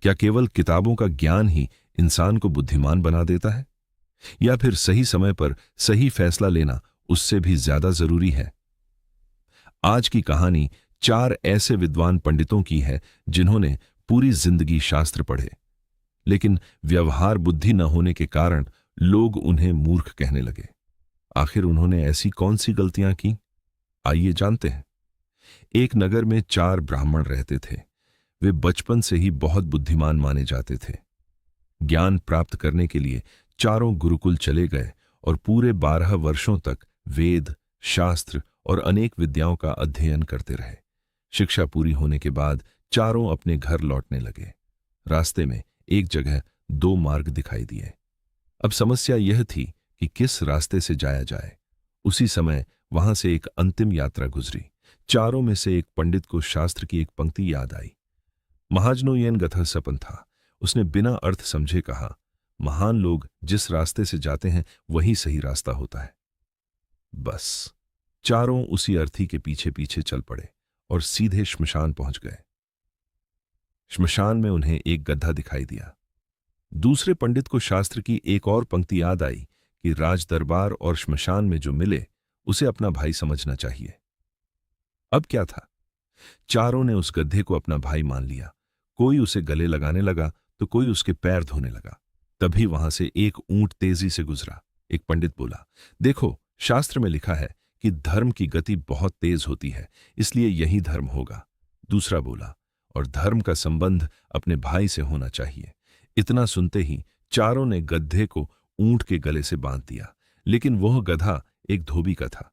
क्या केवल किताबों का ज्ञान ही इंसान को बुद्धिमान बना देता है, या फिर सही समय पर सही फैसला लेना उससे भी ज्यादा जरूरी है? आज की कहानी 4 ऐसे विद्वान पंडितों की है जिन्होंने पूरी जिंदगी शास्त्र पढ़े, लेकिन व्यवहार बुद्धि न होने के कारण लोग उन्हें मूर्ख कहने लगे। आखिर उन्होंने ऐसी कौन सी गलतियां की, आइए जानते हैं। एक नगर में 4 ब्राह्मण रहते थे। वे बचपन से ही बहुत बुद्धिमान माने जाते थे। ज्ञान प्राप्त करने के लिए चारों गुरुकुल चले गए और पूरे 12 वर्षों तक वेद, शास्त्र और अनेक विद्याओं का अध्ययन करते रहे। शिक्षा पूरी होने के बाद चारों अपने घर लौटने लगे। रास्ते में एक जगह 2 मार्ग दिखाई दिए। अब समस्या यह थी कि किस रास्ते से जाया जाए। उसी समय वहां से एक अंतिम यात्रा गुजरी। चारों में से एक पंडित को शास्त्र की एक पंक्ति याद आई। महाजनो येन गतः सपन था। उसने बिना अर्थ समझे कहा, महान लोग जिस रास्ते से जाते हैं वही सही रास्ता होता है। बस चारों उसी अर्थी के पीछे पीछे चल पड़े और सीधे श्मशान पहुंच गए। श्मशान में उन्हें एक गड्ढा दिखाई दिया। दूसरे पंडित को शास्त्र की एक और पंक्ति याद आई कि राज दरबार और श्मशान में जो मिले उसे अपना भाई समझना चाहिए। अब क्या था? चारों ने उस गड्ढे को अपना भाई मान लिया। कोई उसे गले लगाने लगा तो कोई उसके पैर धोने लगा। तभी वहां से एक ऊंट तेजी से गुजरा। एक पंडित बोला, देखो, शास्त्र में लिखा है कि धर्म की गति बहुत तेज होती है, इसलिए यही धर्म होगा। दूसरा बोला, और धर्म का संबंध अपने भाई से होना चाहिए। इतना सुनते ही चारों ने गड्ढे को ऊंट के गले से बांध दिया, लेकिन वह गधा एक धोबी का था।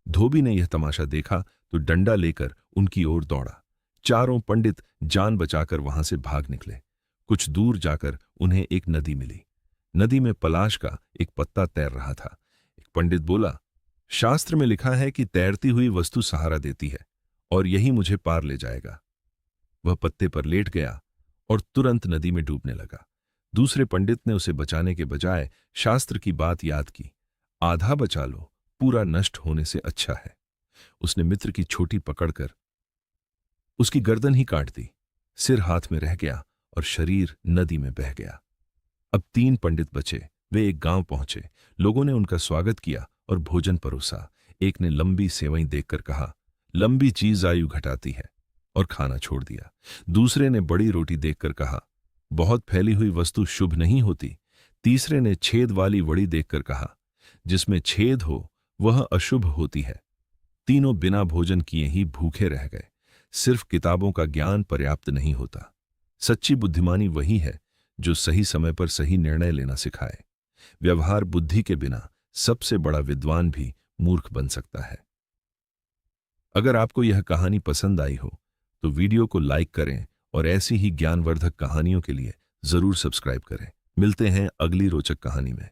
धोबी ने यह तमाशा देखा तो डंडा लेकर उनकी ओर दौड़ा। चारों पंडित जान बचाकर वहां से भाग निकले। कुछ दूर जाकर उन्हें एक नदी मिली। नदी में पलाश का एक पत्ता तैर रहा था। एक पंडित बोला, शास्त्र में लिखा है कि तैरती हुई वस्तु सहारा देती है और यही मुझे पार ले जाएगा। वह पत्ते पर लेट गया और तुरंत नदी में डूबने लगा। दूसरे पंडित ने उसे बचाने के बजाय शास्त्र की बात याद की, आधा बचा लो, पूरा नष्ट होने से अच्छा है। उसने मित्र की छोटी पकड़कर उसकी गर्दन ही काट दी। सिर हाथ में रह गया और शरीर नदी में बह गया। अब 3 पंडित बचे। वे एक गांव पहुंचे। लोगों ने उनका स्वागत किया और भोजन परोसा। एक ने लंबी सेवई देखकर कहा, लंबी चीज आयु घटाती है, और खाना छोड़ दिया। दूसरे ने बड़ी रोटी देखकर कहा, बहुत फैली हुई वस्तु शुभ नहीं होती। तीसरे ने छेद वाली वड़ी देखकर कहा, जिसमें छेद हो वह अशुभ होती है। तीनों बिना भोजन किए ही भूखे रह गए। सिर्फ किताबों का ज्ञान पर्याप्त नहीं होता। सच्ची बुद्धिमानी वही है जो सही समय पर सही निर्णय लेना सिखाए। व्यवहार बुद्धि के बिना सबसे बड़ा विद्वान भी मूर्ख बन सकता है। अगर आपको यह कहानी पसंद आई हो तो वीडियो को लाइक करें और ऐसी ही ज्ञानवर्धक कहानियों के लिए जरूर सब्सक्राइब करें। मिलते हैं अगली रोचक कहानी में।